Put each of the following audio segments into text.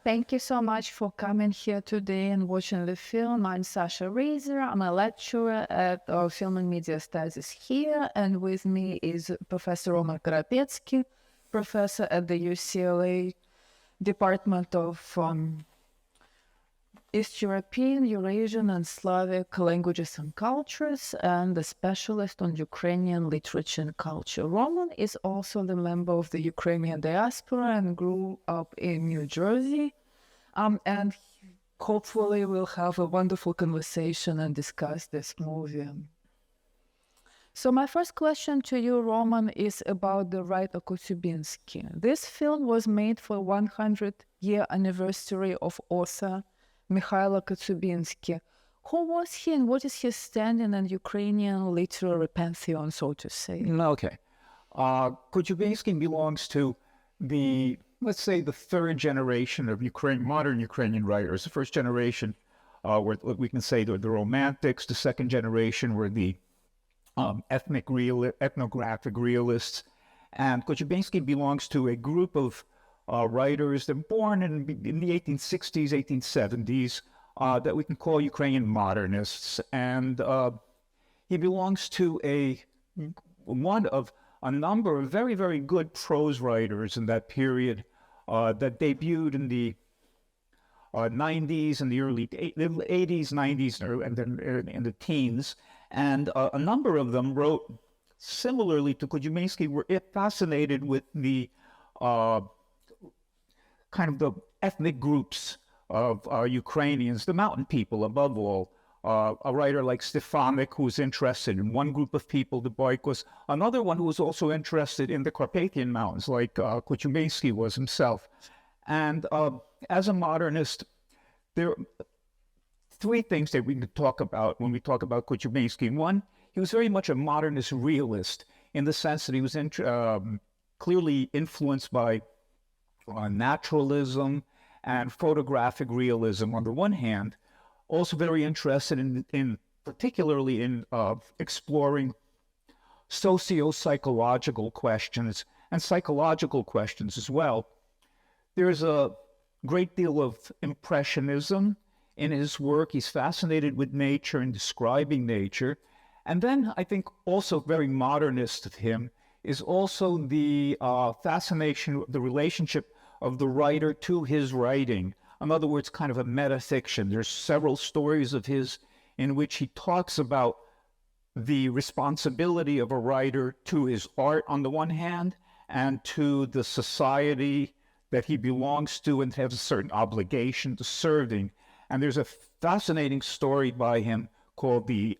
Thank you so much for coming here today and watching the film. I'm Sasha Razor. I'm a lecturer at Film and Media Studies here, and with me is Professor Roman Koropeckyj, professor at the UCLA Department of East European, Eurasian, and Slavic Languages and Cultures, and a specialist on Ukrainian literature and culture. Roman is also the member of the Ukrainian diaspora and grew up in New Jersey. And hopefully we'll have a wonderful conversation and discuss this movie. So my first question to you, Roman, is about the writer Kotyubinsky. This film was made for 100-year anniversary of author Mikhailo Kotyubinsky. Who was he and what is his standing in Ukrainian literary pantheon, so to say? Okay. Kotyubinsky belongs to the, let's say, the third generation of modern Ukrainian writers. The first generation were, we can say, the Romantics. The second generation were the ethnographic realists. And Kotyubinsky belongs to a group of writers that were born in the 1860s, 1870s, that we can call Ukrainian modernists. And he belongs to one of a number of very, very good prose writers in that period that debuted in the 90s and the early 80s, 90s, and then in the teens. And a number of them wrote similarly to Kotyubinsky, were fascinated with the kind of the ethnic groups of Ukrainians, the mountain people above all. A writer like Stefanik, who was interested in one group of people, the Boykos, another one who was also interested in the Carpathian Mountains, like Kotyubinsky was himself. And as a modernist, there are three things that we could talk about when we talk about Kotyubinsky. One, he was very much a modernist realist in the sense that he was clearly influenced by naturalism and photographic realism on the one hand, also very interested in particularly in exploring socio-psychological questions and psychological questions as well. There's a great deal of impressionism in his work. He's fascinated with nature and describing nature. And then I think also very modernist of him is also the fascination, the relationship of the writer to his writing. In other words, kind of a metafiction. There's several stories of his in which he talks about the responsibility of a writer to his art on the one hand, and to the society that he belongs to and has a certain obligation to serving. And there's a fascinating story by him called The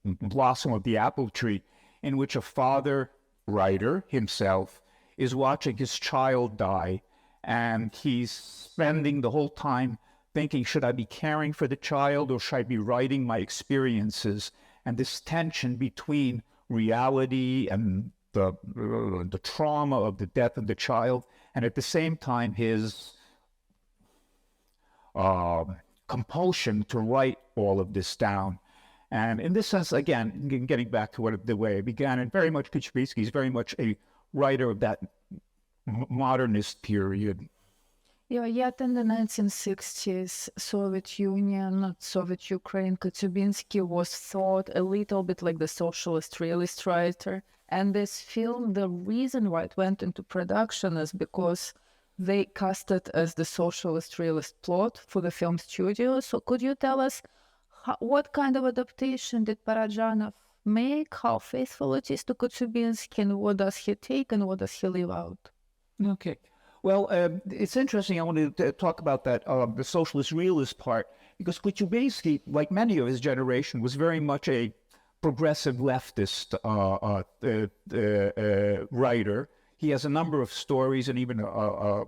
Blossom of the Apple Tree, in which a father writer himself is watching his child die, and he's spending the whole time thinking, should I be caring for the child or should I be writing my experiences? And this tension between reality and the trauma of the death of the child, and at the same time his compulsion to write all of this down. And in this sense, again, getting back to the way I began, and very much Kotyubinsky is very much a writer of that modernist period. Yeah, yet in the 1960s, Soviet Union, not Soviet Ukraine, Kotyubinsky was thought a little bit like the socialist realist writer. And this film, the reason why it went into production is because they cast it as the socialist realist plot for the film studio. So could you tell us what kind of adaptation did Parajanov make, how faithful it is to Kotyubinsky, and what does he take and what does he leave out? Okay. Well, it's interesting. I wanted to talk about that, the socialist realist part, because Kotyubinsky, like many of his generation, was very much a progressive leftist writer. He has a number of stories and even a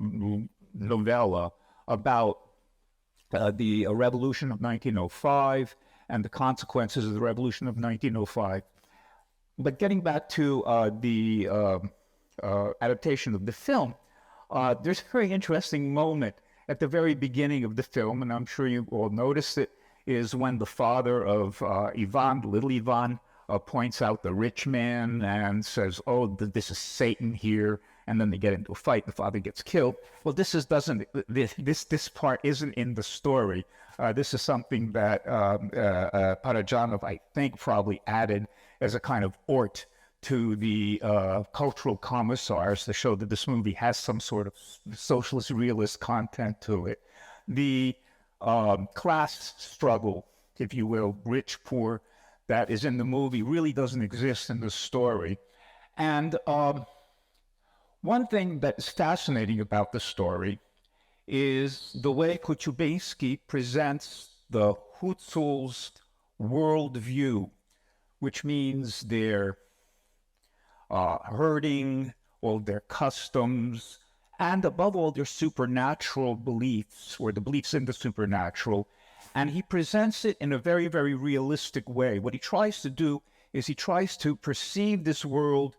novella about the revolution of 1905 and the consequences of the revolution of 1905. But getting back to the adaptation of the film, there's a very interesting moment at the very beginning of the film, and I'm sure you all noticed it, is when the father of Ivan, little Ivan, points out the rich man and says, oh, this is Satan here, and then they get into a fight. The father gets killed. Well, this part isn't in the story. This is something that Parajanov, I think, probably added as a kind of ort to the cultural commissars to show that this movie has some sort of socialist realist content to it. The class struggle, if you will, rich, poor, that is in the movie really doesn't exist in the story. And one thing that is fascinating about the story is the way Koropeckyj presents the Hutsul's worldview, which means their herding, all their customs, and above all, their supernatural beliefs, or the beliefs in the supernatural. And he presents it in a very, very realistic way. What he tries to do is he tries to perceive this world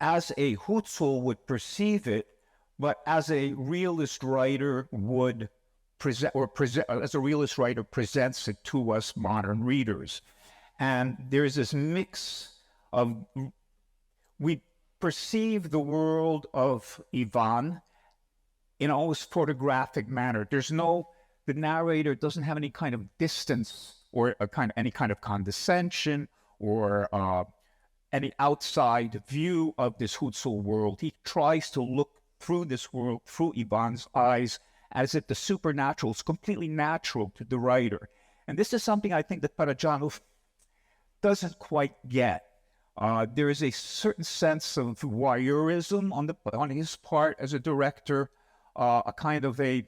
as a Hutsul would perceive it, but as a realist writer would as a realist writer presents it to us modern readers. And there's this mix of, we perceive the world of Ivan in almost photographic manner. The narrator doesn't have any kind of distance or any kind of condescension or any outside view of this Hutsul world. He tries to look through this world, through Ivan's eyes, as if the supernatural is completely natural to the writer. And this is something I think that Parajanov doesn't quite get. There is a certain sense of voyeurism on his part as a director, a kind of a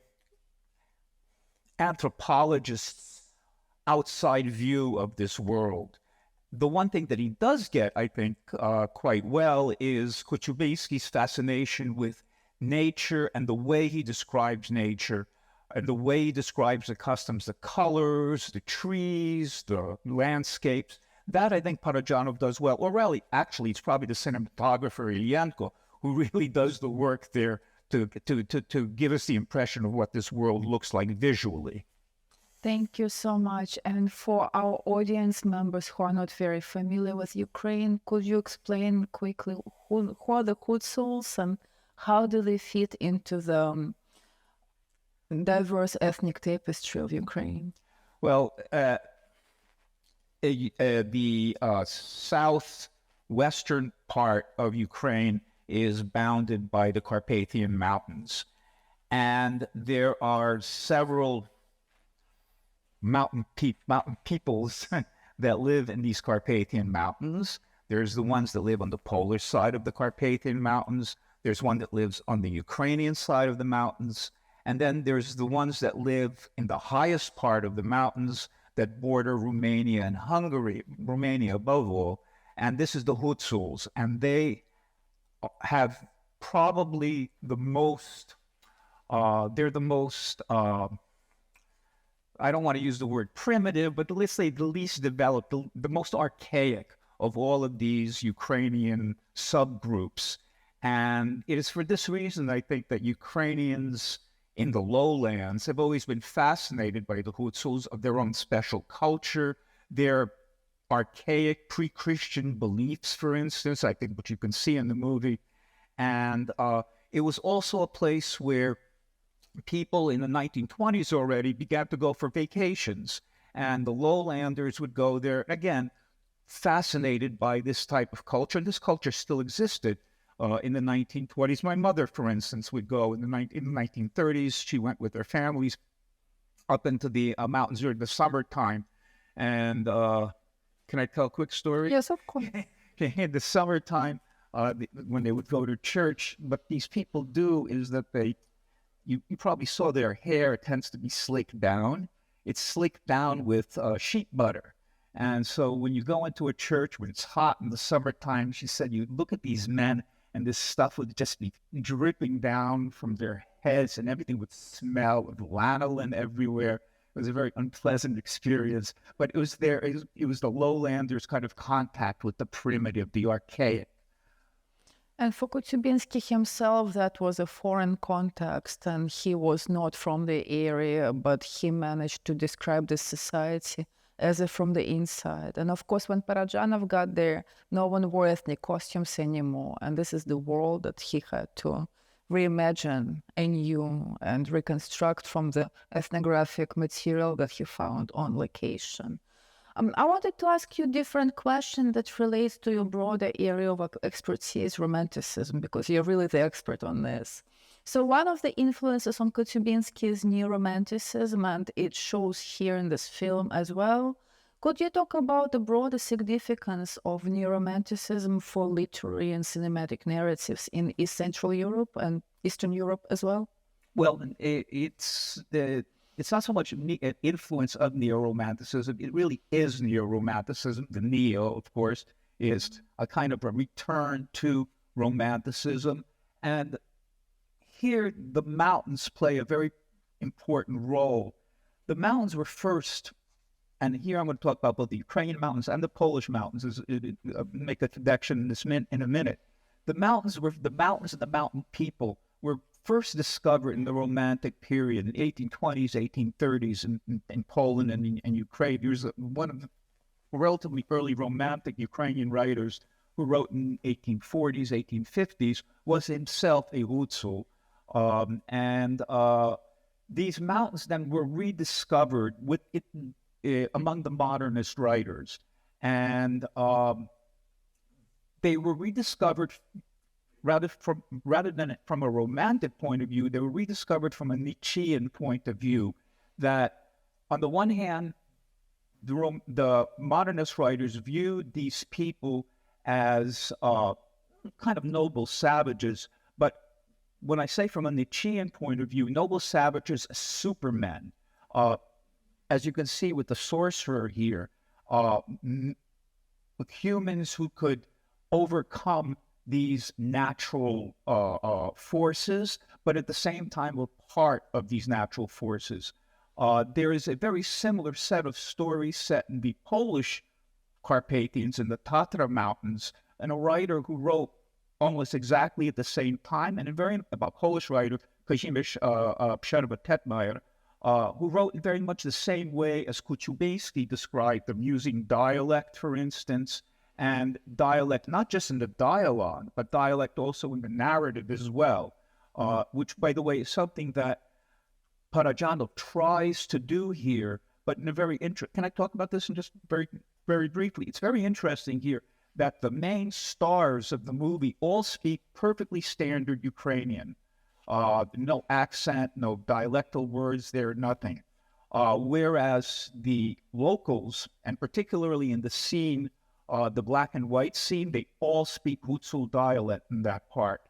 anthropologist's outside view of this world. The one thing that he does get, I think, quite well is Koropeckyj's fascination with nature and the way he describes nature and the way he describes the customs, the colors, the trees, the landscapes. That I think Parajanov does well. Or really, actually, it's probably the cinematographer Ilyenko who really does the work there to give us the impression of what this world looks like visually. Thank you so much. And for our audience members who are not very familiar with Ukraine, could you explain quickly who are the Hutsuls and how do they fit into the diverse ethnic tapestry of Ukraine? Well, the southwestern part of Ukraine is bounded by the Carpathian Mountains. And there are several mountain peoples that live in these Carpathian Mountains. There's the ones that live on the polar side of the Carpathian Mountains. There's one that lives on the Ukrainian side of the mountains. And then there's the ones that live in the highest part of the mountains that border Romania and Hungary, Romania above all. And this is the Hutsuls. And they have probably the most, they're the most, I don't want to use the word primitive, but let's say the least developed, the most archaic of all of these Ukrainian subgroups. And it is for this reason, I think, that Ukrainians in the lowlands have always been fascinated by the Hutsuls, of their own special culture, their archaic pre-Christian beliefs, for instance, I think what you can see in the movie. And it was also a place where people in the 1920s already began to go for vacations. And the lowlanders would go there, again, fascinated by this type of culture. And this culture still existed in the 1920s. My mother, for instance, would go in the 1930s. She went with her families up into the mountains during the summertime. And can I tell a quick story? Yes, of course. In the summertime, when they would go to church, what these people do is that you probably saw their hair tends to be slicked down. It's slicked down with sheep butter. And so when you go into a church when it's hot in the summertime, she said, you look at these men and this stuff would just be dripping down from their heads and everything would smell of lanolin everywhere. It was a very unpleasant experience, but it was the lowlanders' kind of contact with the primitive, the archaic. And for Koropeckyj himself, that was a foreign context, and he was not from the area, but he managed to describe the society as if from the inside. And of course, when Parajanov got there, no one wore ethnic costumes anymore. And this is the world that he had to reimagine anew and reconstruct from the ethnographic material that he found on location. I wanted to ask you a different question that relates to your broader area of expertise, Romanticism, because you're really the expert on this. So one of the influences on Kotyubinsky's neo-Romanticism, and it shows here in this film as well, could you talk about the broader significance of neo-Romanticism for literary and cinematic narratives in East Central Europe and Eastern Europe as well? Well, it's not so much an influence of neo-Romanticism. It really is neo-Romanticism. The neo, of course, is a kind of a return to Romanticism. And here, the mountains play a very important role. The mountains were first, and here I'm going to talk about both the Ukrainian mountains and the Polish mountains, make a connection in a minute. The mountains and the mountain people were first discovered in the Romantic period in the 1820s, 1830s in Poland and in Ukraine. There's one of the relatively early Romantic Ukrainian writers who wrote in 1840s, 1850s, was himself a Hutsul. These mountains then were rediscovered among the modernist writers. And they were rediscovered rather than from a romantic point of view, they were rediscovered from a Nietzschean point of view, that on the one hand, the modernist writers viewed these people as kind of noble savages, but when I say from a Nietzschean point of view, noble savages as supermen. As you can see with the sorcerer here, with humans who could overcome these natural forces, but at the same time were part of these natural forces. There is a very similar set of stories set in the Polish Carpathians in the Tatra Mountains, and a writer who wrote almost exactly at the same time, and a Polish writer, Kazimierz Przerwa-Tetmajer, who wrote in very much the same way as Kotyubinsky described them, using dialect, for instance, and dialect not just in the dialogue, but dialect also in the narrative as well, which, by the way, is something that Parajanov tries to do here, but in a very Can I talk about this in just very, very briefly? It's very interesting here that the main stars of the movie all speak perfectly standard Ukrainian. No accent, no dialectal words there, nothing. Whereas the locals, and particularly in the scene, the black and white scene, they all speak Hutsul dialect in that part.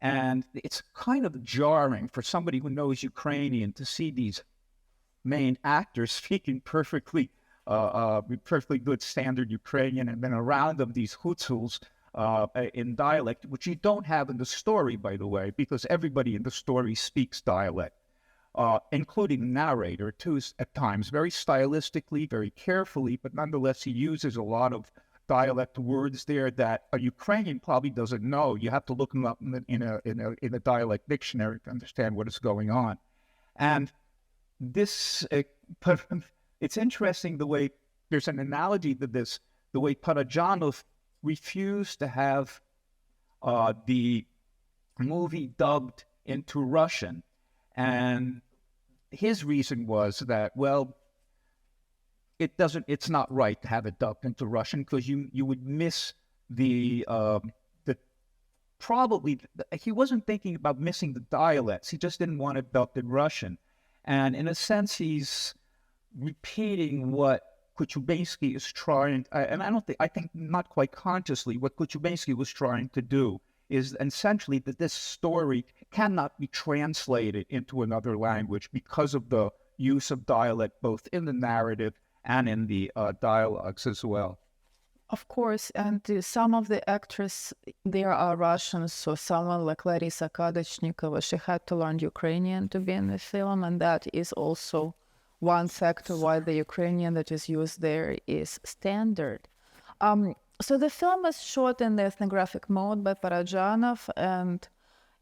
And it's kind of jarring for somebody who knows Ukrainian to see these main actors speaking perfectly good standard Ukrainian, and then around them these Hutsuls in dialect, which you don't have in the story, by the way, because everybody in the story speaks dialect, including the narrator, too, at times, very stylistically, very carefully, but nonetheless he uses a lot of dialect words there that a Ukrainian probably doesn't know. You have to look them up in a dialect dictionary to understand what is going on. And this, it's interesting the way, there's an analogy to this, the way Parajanov refused to have the movie dubbed into Russian. And his reason was that, well, it's not right to have it dubbed into Russian because you would miss he wasn't thinking about missing the dialects. He just didn't want it dubbed in Russian. And in a sense, he's repeating what Kotyubinsky is trying, and I think not quite consciously, what Kotyubinsky was trying to do is essentially that this story cannot be translated into another language because of the use of dialect both in the narrative and in the dialogues as well. Of course, and some of the actors there are Russians, so someone like Larisa Kadachnikova, she had to learn Ukrainian to be in the film, and that is also one factor why the Ukrainian that is used there is standard. So the film is shot in the ethnographic mode by Parajanov, and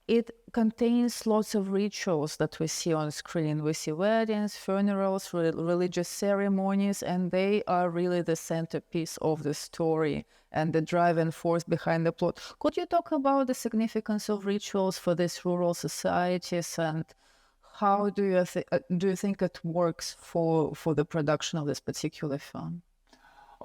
it contains lots of rituals that we see on screen. We see weddings, funerals, religious ceremonies, and they are really the centerpiece of the story and the driving force behind the plot. Could you talk about the significance of rituals for these rural societies, and how do you think it works for the production of this particular film?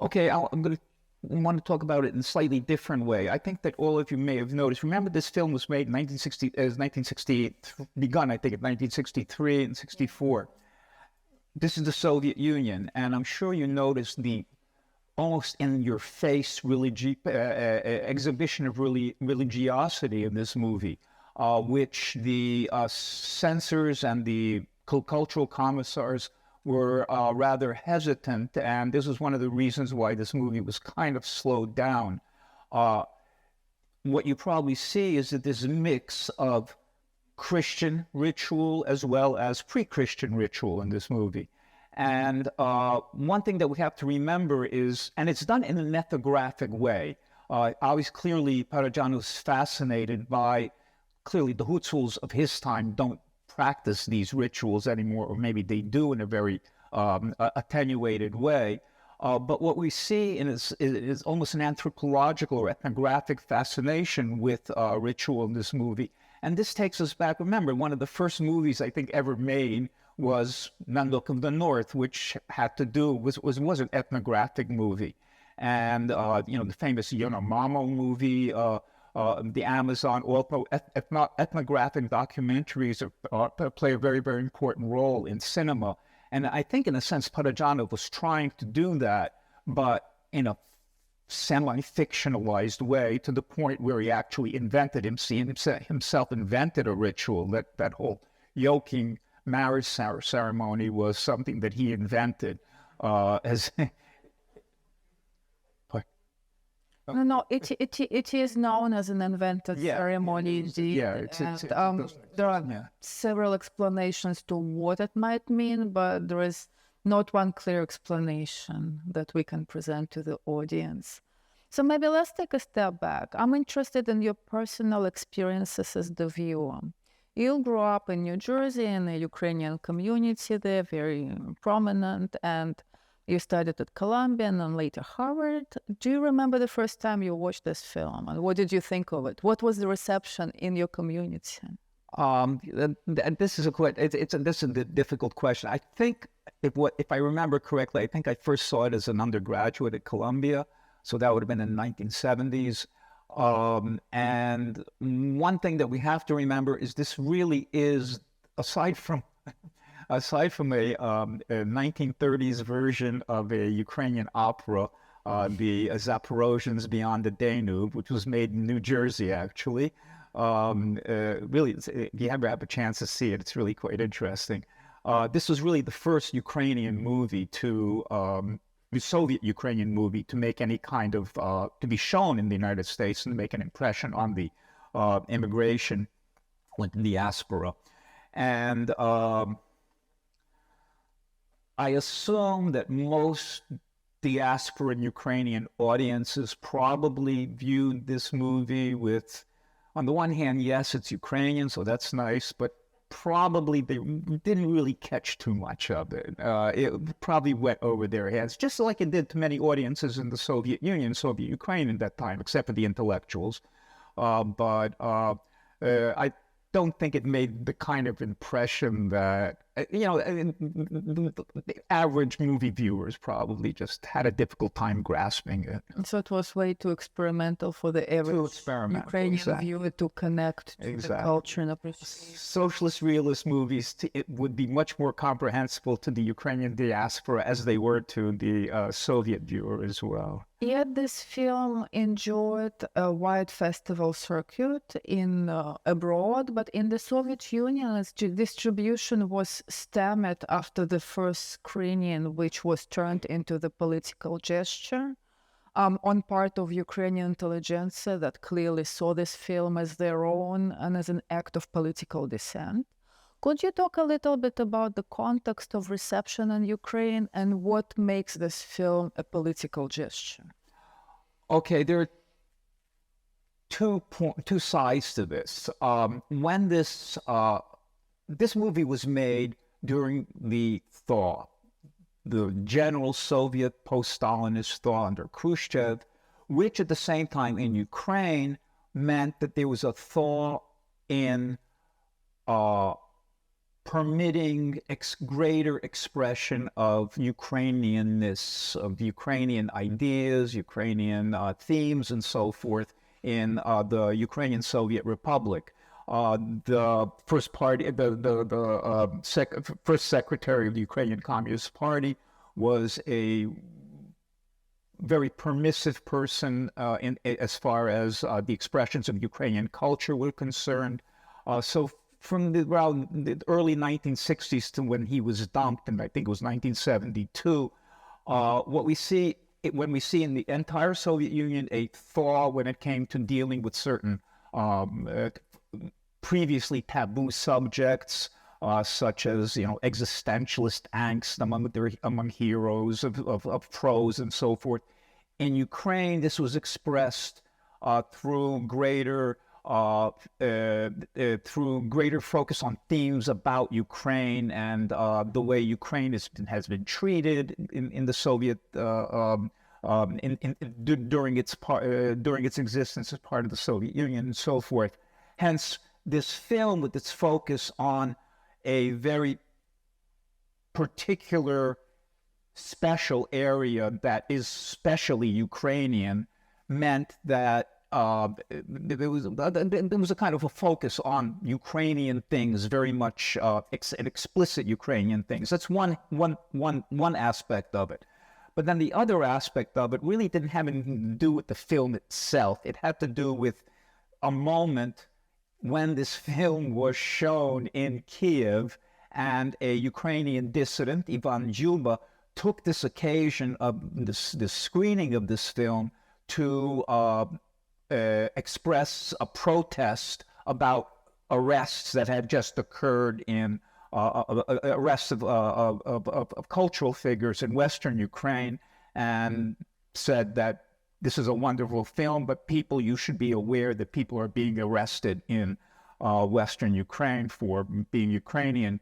Okay, I'm going to want to talk about it in a slightly different way. I think that all of you may have noticed. Remember, this film was made in 1968, begun, I think, in 1963 and 64. This is the Soviet Union, and I'm sure you noticed the almost in-your-face exhibition of religiosity in this movie, which the censors and the cultural commissars were rather hesitant, and this is one of the reasons why this movie was kind of slowed down. What you probably see is that there's a mix of Christian ritual as well as pre-Christian ritual in this movie. And one thing that we have to remember is, and it's done in an ethnographic way. Always clearly, Parajanov is fascinated by, clearly the Hutsuls of his time don't practice these rituals anymore, or maybe they do in a very attenuated way. But what we see is almost an anthropological or ethnographic fascination with ritual in this movie. And this takes us back. Remember, one of the first movies I think ever made was Nandok of the North, which had to do was an ethnographic movie. And the famous Yanomamo movie, the Amazon, also ethnographic documentaries play a very, very important role in cinema. And I think, in a sense, Parajanov was trying to do that, but in a semi-fictionalized way, to the point where he actually invented himself invented a ritual. That whole yoking marriage ceremony was something that he invented as. No, it is known as an invented ceremony. There are several explanations to what it might mean, but there is not one clear explanation that we can present to the audience. So maybe let's take a step back. I'm interested in your personal experiences as the viewer. You grew up in New Jersey in a Ukrainian community there, very prominent, and you studied at Columbia and then later Harvard. Do you remember the first time you watched this film, and what did you think of it? What was the reception in your community? This is a difficult question. I think if I remember correctly, I think I first saw it as an undergraduate at Columbia, so that would have been in the 1970s. And one thing that we have to remember is this really is, aside from a 1930s version of a Ukrainian opera, the Zaporozhians Beyond the Danube, which was made in New Jersey, actually. Really, if you ever have a chance to see it, it's really quite interesting. This was really the first Ukrainian movie the Soviet Ukrainian movie to make any kind of, to be shown in the United States and to make an impression on the immigration with the diaspora. And I assume that most diaspora Ukrainian audiences probably viewed this movie with, on the one hand, yes, it's Ukrainian, so that's nice, but probably they didn't really catch too much of it. It probably went over their heads, just like it did to many audiences in the Soviet Union, Soviet Ukraine at that time, except for the intellectuals. But I don't think it made the kind of impression that, the average movie viewers probably just had a difficult time grasping it. So it was way too experimental for the average Ukrainian viewer to connect to the culture and appreciation. Socialist realist movies, it would be much more comprehensible to the Ukrainian diaspora as they were to the Soviet viewer as well. Yet this film enjoyed a wide festival circuit abroad, but in the Soviet Union, its distribution was stemmed after the first screening, which was turned into the political gesture on part of Ukrainian intelligentsia that clearly saw this film as their own and as an act of political dissent. Could you talk a little bit about the context of reception in Ukraine and what makes this film a political gesture? Okay, there are two sides to this. When this movie was made during the thaw, the general Soviet post-Stalinist thaw under Khrushchev, which at the same time in Ukraine meant that there was a thaw in permitting greater expression of Ukrainianness, of Ukrainian ideas, Ukrainian themes, and so forth in the Ukrainian Soviet Republic. The first party, first secretary of the Ukrainian Communist Party was a very permissive person as far as the expressions of Ukrainian culture were concerned. So from around the early 1960s to when he was dumped, and I think it was 1972, what we see when we see in the entire Soviet Union a thaw when it came to dealing with certain previously taboo subjects, such as existentialist angst among heroes of prose and so forth. In Ukraine, this was expressed through greater focus on themes about Ukraine and the way Ukraine has been treated in the Soviet during its existence as part of the Soviet Union and so forth. Hence, this film with its focus on a very particular special area that is specially Ukrainian meant that there was a kind of a focus on Ukrainian things, very much explicit Ukrainian things. That's one aspect of it. But then the other aspect of it really didn't have anything to do with the film itself. It had to do with a moment when this film was shown in Kiev, and a Ukrainian dissident, Ivan Juba, took this occasion of this screening of this film to express a protest about arrests that had just occurred in arrests of cultural figures in Western Ukraine, and said that this is a wonderful film, but you should be aware that people are being arrested in Western Ukraine for being Ukrainian.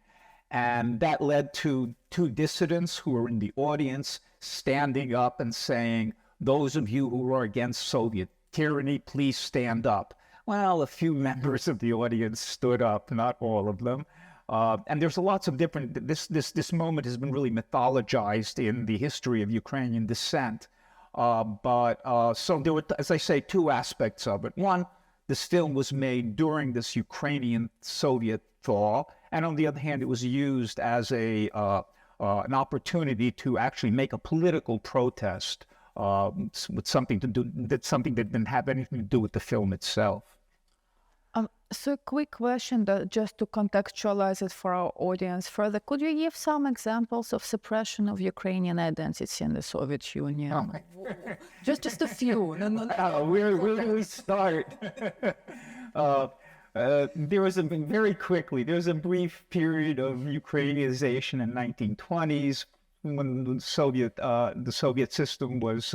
And that led to two dissidents who were in the audience standing up and saying, "Those of you who are against Soviet tyranny, please stand up." Well, a few members of the audience stood up, not all of them. And there's lots of different, this moment has been really mythologized in the history of Ukrainian dissent. So there were, as I say, two aspects of it. One, this film was made during this Ukrainian Soviet thaw, and on the other hand, it was used as an opportunity to actually make a political protest with something that didn't have anything to do with the film itself. So a quick question, just to contextualize it for our audience further. Could you give some examples of suppression of Ukrainian identity in the Soviet Union? Oh. just a few. Where do we start? There was a brief period of Ukrainization in 1920s when the Soviet system was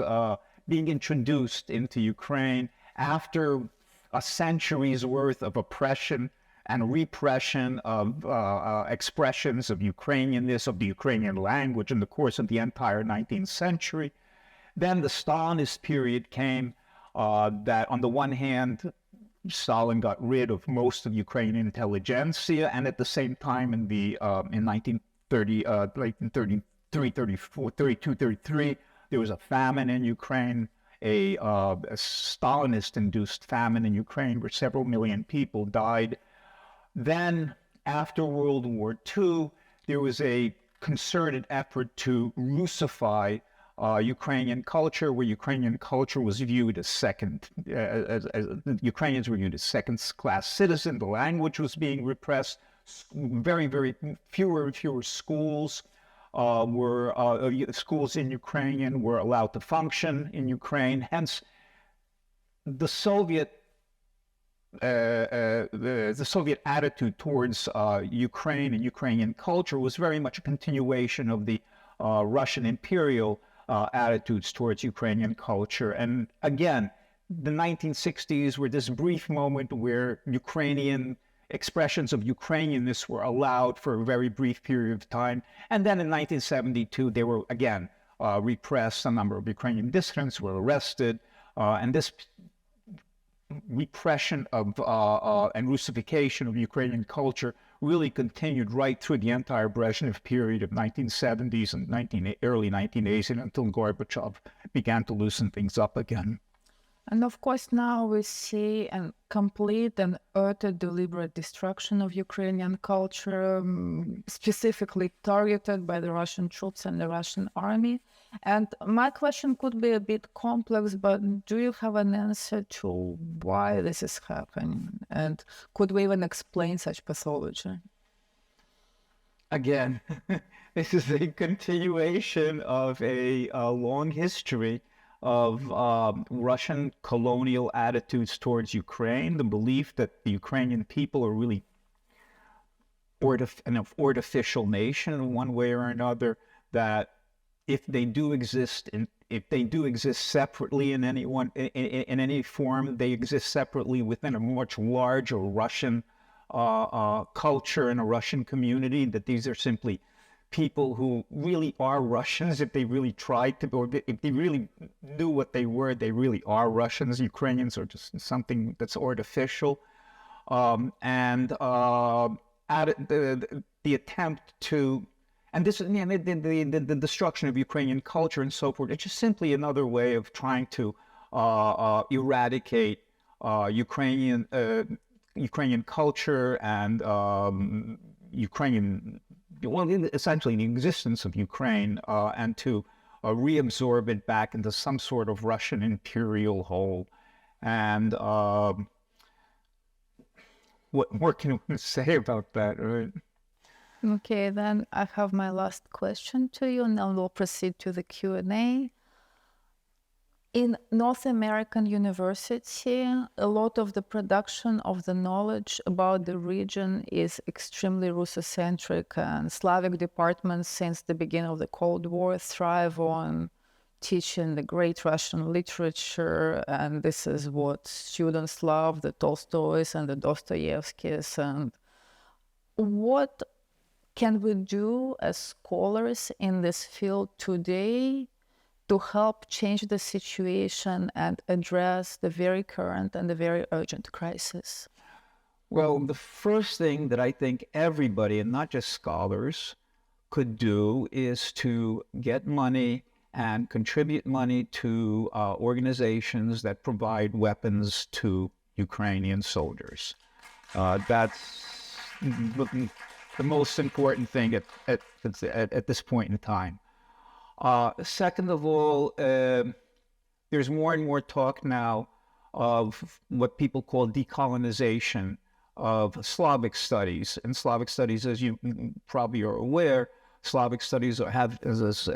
being introduced into Ukraine after a century's worth of oppression and repression of expressions of Ukrainianness, of the Ukrainian language in the course of the entire 19th century. Then the Stalinist period came, that on the one hand, Stalin got rid of most of Ukrainian intelligentsia, and at the same time in 1930, 1933, 34, 32, 33, there was a famine in Ukraine, a Stalinist-induced famine in Ukraine where several million people died. Then, after World War II, there was a concerted effort to Russify Ukrainian culture, where Ukrainian culture was viewed as Ukrainians were viewed as second-class citizens. The language was being repressed. Very fewer and fewer schools schools in Ukrainian were allowed to function in Ukraine. Hence, the Soviet attitude towards Ukraine and Ukrainian culture was very much a continuation of the Russian imperial attitudes towards Ukrainian culture. And again, the 1960s were this brief moment where Ukrainian expressions of Ukrainianness were allowed for a very brief period of time. And then in 1972, they were again repressed. A number of Ukrainian dissidents were arrested. And this repression of and Russification of Ukrainian culture really continued right through the entire Brezhnev period of 1970s and early 1980s until Gorbachev began to loosen things up again. And of course, now we see a complete and utter deliberate destruction of Ukrainian culture, specifically targeted by the Russian troops and the Russian army. And my question could be a bit complex, but do you have an answer to why this is happening? And could we even explain such pathology? Again, this is a continuation of a long history of Russian colonial attitudes towards Ukraine, the belief that the Ukrainian people are really an artificial nation in one way or another, that if they do exist separately in any form, they exist separately within a much larger Russian culture and a Russian community, that these are simply people who really are Russians if they really tried to, or if they really knew what they were, they really are Russians. Ukrainians are just something that's artificial. And the attempt to, and this, the destruction of Ukrainian culture and so forth, it's just simply another way of trying to eradicate Ukrainian culture and essentially the existence of Ukraine, and to reabsorb it back into some sort of Russian imperial whole. And what more can we say about that, right? Okay, then I have my last question to you, and then we'll proceed to the Q&A. In North American university, a lot of the production of the knowledge about the region is extremely Russocentric, and Slavic departments since the beginning of the Cold War thrive on teaching the great Russian literature, and this is what students love, the Tolstoys and the Dostoevskys. And what can we do as scholars in this field today to help change the situation and address the very current and the very urgent crisis? Well, the first thing that I think everybody, and not just scholars, could do is to get money and contribute money to organizations that provide weapons to Ukrainian soldiers. That's the most important thing at this point in time. Second of all, there's more and more talk now of what people call decolonization of Slavic studies. And Slavic studies, as you probably are aware, Slavic studies have, as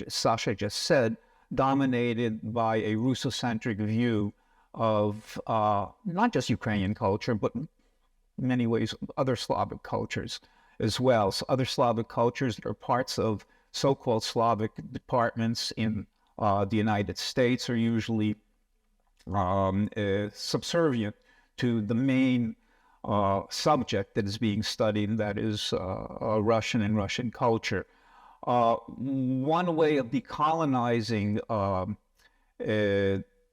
Sasha just said, dominated by a Russocentric view of not just Ukrainian culture, but in many ways other Slavic cultures as well. So other Slavic cultures that are parts of so-called Slavic departments in the United States are usually subservient to the main subject that is being studied, that is Russian and Russian culture. One way of decolonizing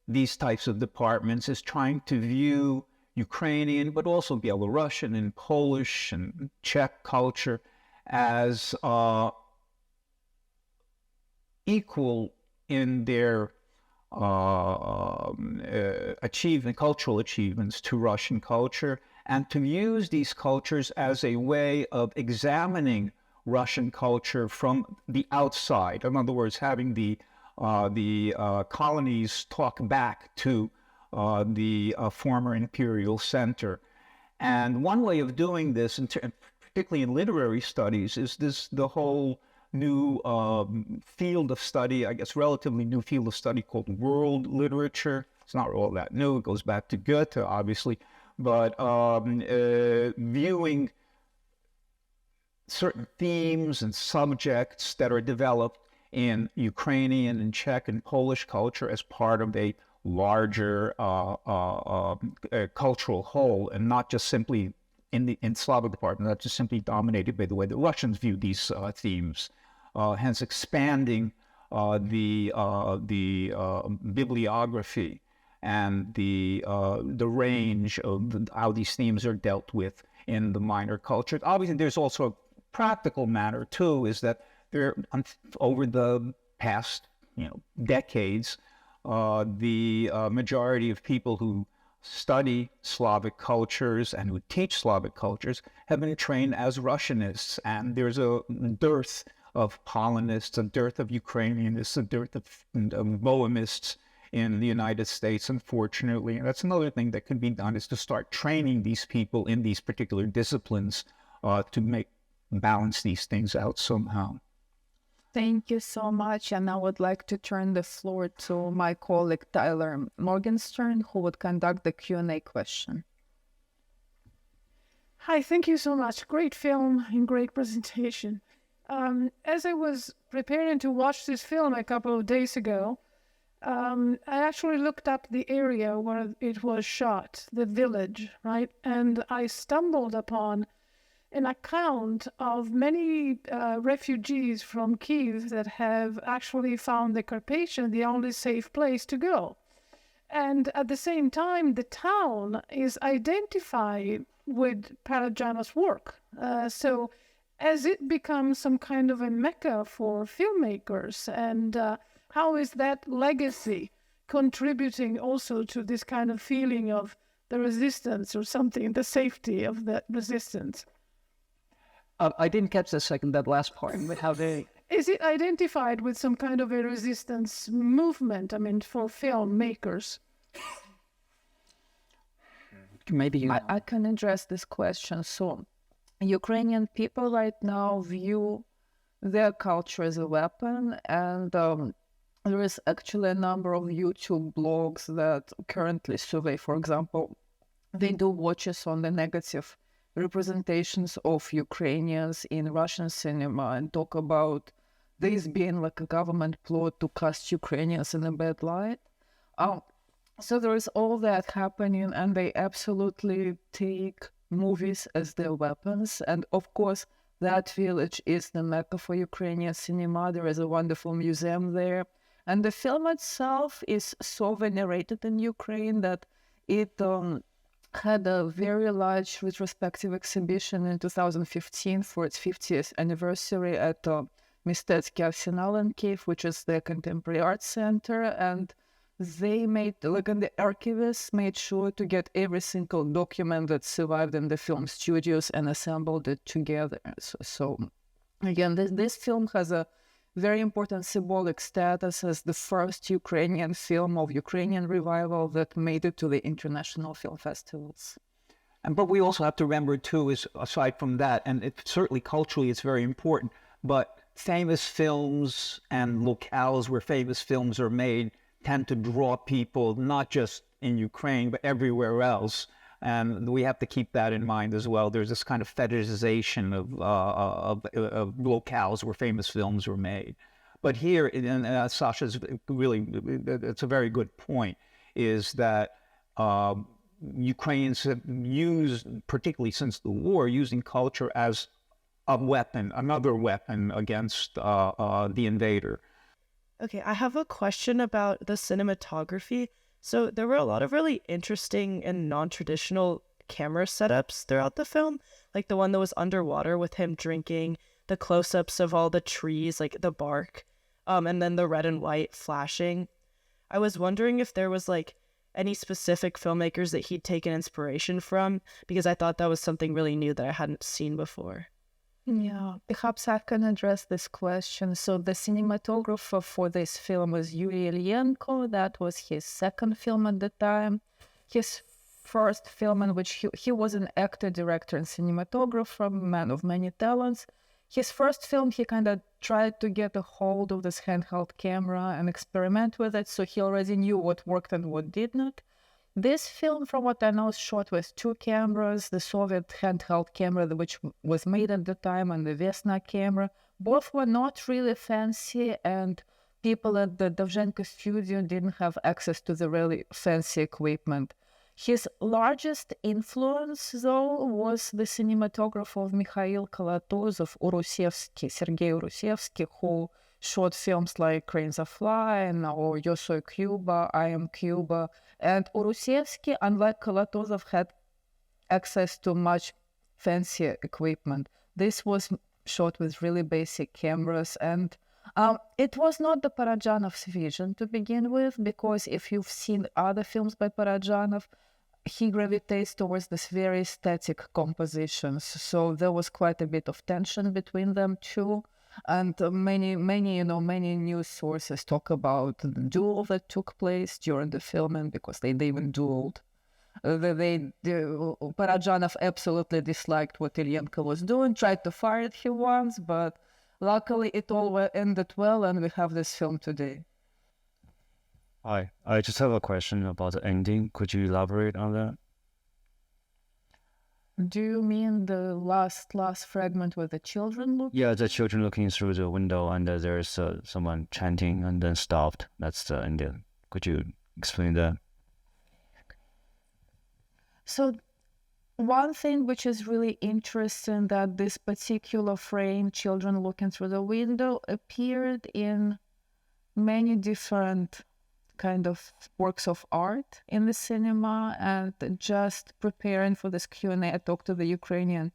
these types of departments is trying to view Ukrainian, but also Belarusian and Polish and Czech culture as equal in their cultural achievements to Russian culture, and to use these cultures as a way of examining Russian culture from the outside. In other words, having the colonies talk back to the former imperial center. And one way of doing this, particularly in literary studies, is the whole new field of study, I guess relatively new field of study called world literature. It's not all that new. It goes back to Goethe, obviously. But viewing certain themes and subjects that are developed in Ukrainian and Czech and Polish culture as part of a larger cultural whole, and not just simply in Slavic department, not just simply dominated by the way the Russians view these themes, hence expanding the bibliography and the range of how these themes are dealt with in the minor culture. Obviously, there's also a practical matter too, is that there over the past decades, the majority of people who study Slavic cultures and who teach Slavic cultures have been trained as Russianists, and there's a dearth of Polonists, a dearth of Ukrainianists, a dearth of Bohemists in the United States, unfortunately. And that's another thing that can be done, is to start training these people in these particular disciplines to balance these things out somehow. Thank you so much. And I would like to turn the floor to my colleague Tyler Morgenstern, who would conduct the Q&A question. Hi, thank you so much. Great film and great presentation. As I was preparing to watch this film a couple of days ago, I actually looked up the area where it was shot, the village, right? And I stumbled upon an account of many refugees from Kyiv that have actually found the Carpathian the only safe place to go. And at the same time, the town is identified with Parajanov's work. So as it becomes some kind of a mecca for filmmakers, and how is that legacy contributing also to this kind of feeling of the resistance or something, the safety of that resistance? I didn't catch that last part. But how they... Is it identified with some kind of a resistance movement, for filmmakers? Maybe you... I can address this question. So Ukrainian people right now view their culture as a weapon, and there is actually a number of YouTube blogs that currently survey, for example, they do watches on the negative representations of Ukrainians in Russian cinema and talk about this being like a government plot to cast Ukrainians in a bad light. So there is all that happening, and they absolutely take movies as their weapons. And of course, that village is the mecca for Ukrainian cinema. There is a wonderful museum there. And the film itself is so venerated in Ukraine that it had a very large retrospective exhibition in 2015 for its 50th anniversary at Mistecki Arsenal in Kyiv, which is the Contemporary Art Center. And they made, and the archivists made sure to get every single document that survived in the film studios and assembled it together. So again, this film has a very important symbolic status as the first Ukrainian film of Ukrainian revival that made it to the international film festivals. But we also have to remember too, is aside from that, and certainly culturally it's very important, but famous films and locales where famous films are made tend to draw people not just in Ukraine but everywhere else. And we have to keep that in mind as well. There's this kind of fetishization of locales where famous films were made. But here, and Sasha's really, it's a very good point, is that Ukrainians have used, particularly since the war, using culture as a weapon, another weapon against the invader. Okay, I have a question about the cinematography. So there were a lot of really interesting and non-traditional camera setups throughout the film, like the one that was underwater with him drinking, the close-ups of all the trees, like the bark, and then the red and white flashing. I was wondering if there was any specific filmmakers that he'd taken inspiration from, because I thought that was something really new that I hadn't seen before. Yeah, perhaps I can address this question. So the cinematographer for this film was Yuri Ilyenko. That was his second film at the time. His first film in which he was an actor, director, and cinematographer, man of many talents. His first film, he kind of tried to get a hold of this handheld camera and experiment with it, so he already knew what worked and what did not. This film, from what I know, is shot with two cameras, the Soviet handheld camera, which was made at the time, and the Vesna camera. Both were not really fancy, and people at the Dovzhenko studio didn't have access to the really fancy equipment. His largest influence, though, was the cinematographer of Mikhail Kalatozov, Sergei Urusevsky, who shot films like Cranes Are Flying or Yo Soy Cuba, I Am Cuba. And Urusevsky, unlike Kalatozov, had access to much fancier equipment. This was shot with really basic cameras, and it was not the Parajanov's vision to begin with, because if you've seen other films by Parajanov, he gravitates towards this very static compositions. So there was quite a bit of tension between them too. And many news sources talk about the duel that took place during the filming, because they even dueled. Parajanov absolutely disliked what Ilyenko was doing, tried to fire him once, but luckily it all ended well, and we have this film today. Hi, I just have a question about the ending. Could you elaborate on that? Do you mean the last fragment with the children look? Yeah, the children looking through the window, and there's someone chanting and then stopped. That's the ending. Could you explain that? So one thing which is really interesting, that this particular frame, children looking through the window, appeared in many different kind of works of art in the cinema. And just preparing for this Q&A, I talked to the Ukrainian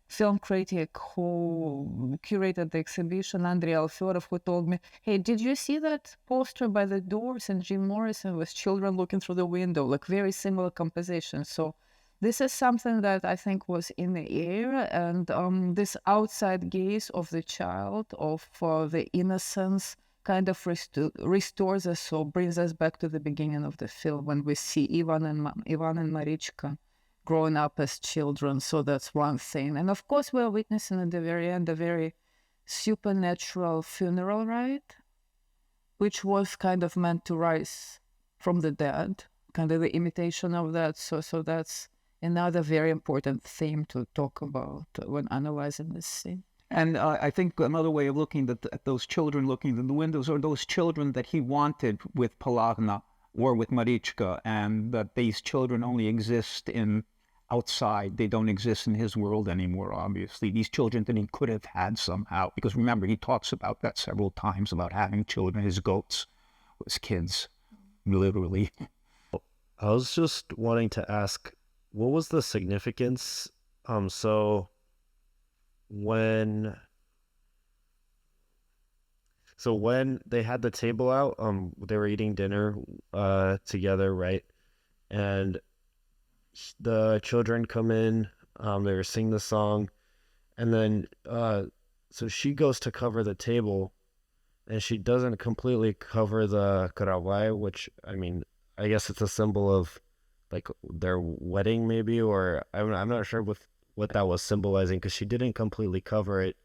film critic who curated the exhibition, Andrei Alfyorov, who told me, hey, did you see that poster by the Doors and Jim Morrison with children looking through the window, like very similar composition. So this is something that I think was in the air, and this outside gaze of the child, of the innocence, kind of restores us, so brings us back to the beginning of the film when we see Ivan and Marichka growing up as children. So that's one thing. And of course, we're witnessing at the very end a very supernatural funeral rite, which was kind of meant to rise from the dead, kind of the imitation of that. So that's another very important theme to talk about when analyzing this scene. And I think another way of looking at those children looking in the windows are those children that he wanted with Palagna or with Marichka, and that these children only exist outside. They don't exist in his world anymore, obviously. These children that he could have had somehow, because remember, he talks about that several times, about having children, his goats, his kids, literally. I was just wanting to ask, what was the significance? So when they had the table out, they were eating dinner together, right? And the children come in, they were singing the song, and then so she goes to cover the table, and she doesn't completely cover the karavai, which, I mean, I guess it's a symbol of like their wedding maybe, or I'm not sure what that was symbolizing, because she didn't completely cover it.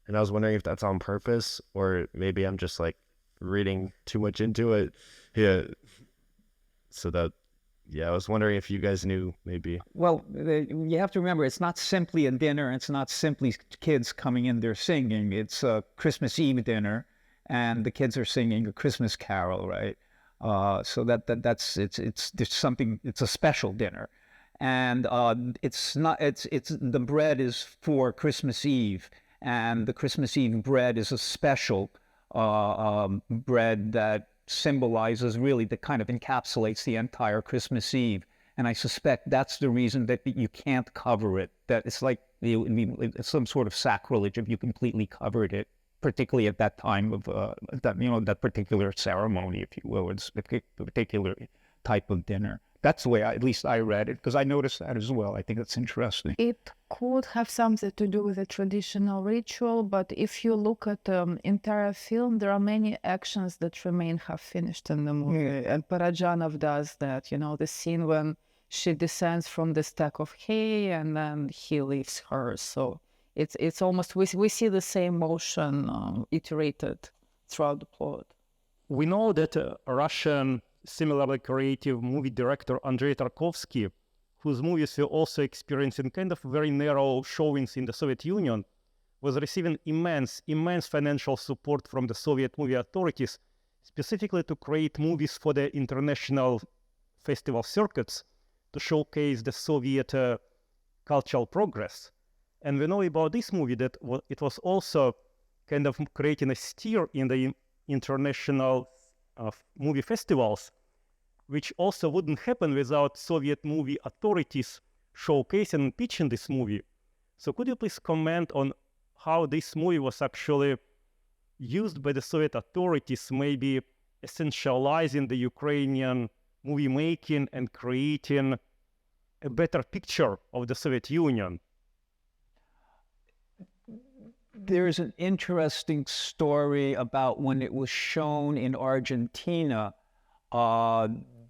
And I was wondering if that's on purpose, or maybe I'm just like reading too much into it. Yeah. So I was wondering if you guys knew maybe. Well, you have to remember, it's not simply a dinner. It's not simply kids coming in there singing. It's a Christmas Eve dinner, and the kids are singing a Christmas carol, right? So that's there's something. It's a special dinner. And the bread is for Christmas Eve, and the Christmas Eve bread is a special bread that symbolizes, really, that kind of encapsulates the entire Christmas Eve. And I suspect that's the reason that you can't cover it, that it's like it's some sort of sacrilege if you completely covered it, particularly at that time of that particular ceremony, if you will, it's a particular type of dinner. That's the way at least I read it, because I noticed that as well. I think that's interesting. It could have something to do with a traditional ritual, but if you look at the entire film, there are many actions that remain half-finished in the movie. And Parajanov does that, the scene when she descends from the stack of hay and then he leaves her. So it's almost, we see the same motion iterated throughout the plot. We know that Russian similarly creative movie director Andrei Tarkovsky, whose movies were also experiencing kind of very narrow showings in the Soviet Union, was receiving immense financial support from the Soviet movie authorities specifically to create movies for the international festival circuits to showcase the Soviet cultural progress. And we know about this movie that it was also kind of creating a stir in the international movie festivals, which also wouldn't happen without Soviet movie authorities showcasing and pitching this movie. So could you please comment on how this movie was actually used by the Soviet authorities, maybe essentializing the Ukrainian movie making and creating a better picture of the Soviet Union? There's an interesting story about when it was shown in Argentina.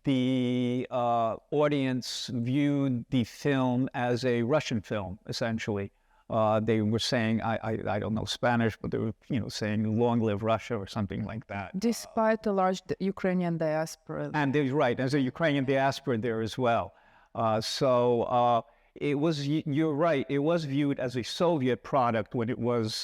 The audience viewed the film as a Russian film, essentially. They were saying, I don't know Spanish, but they were, saying "Long live Russia" or something like that. Despite the large Ukrainian diaspora. And there's right, there's a Ukrainian diaspora there as well. It was, you're right, it was viewed as a Soviet product when it was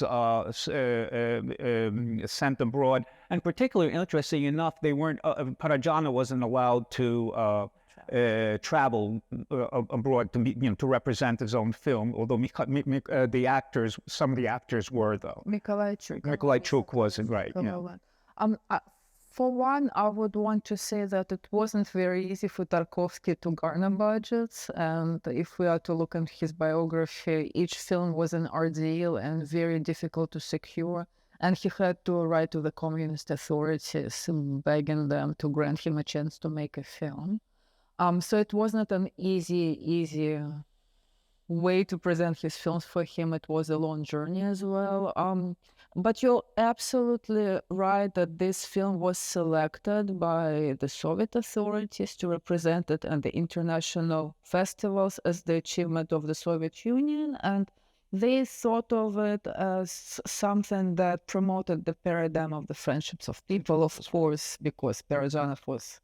sent abroad. And particularly interesting enough, they weren't, Parajanov wasn't allowed to travel abroad to represent his own film, although the actors, some of the actors were, though. Mikolajchuk wasn't, right, yeah. For one, I would want to say that it wasn't very easy for Tarkovsky to garner budgets. And if we are to look at his biography, each film was an ordeal and very difficult to secure. And he had to write to the communist authorities, begging them to grant him a chance to make a film. So it was not an easy way to present his films for him. It was a long journey as well. But you're absolutely right that this film was selected by the Soviet authorities to represent it at the international festivals as the achievement of the Soviet Union. And they thought of it as something that promoted the paradigm of the friendships of people, of course, because Parajanov was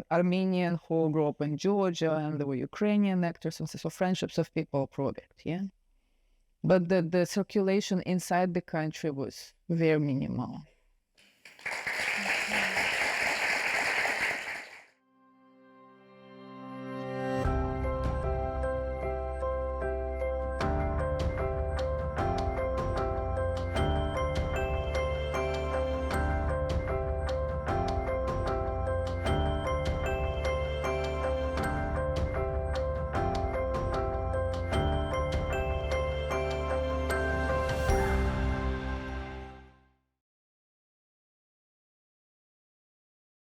Armenian who grew up in Georgia, and there were Ukrainian actors, and so friendships of people product, yeah. But the circulation inside the country was very minimal.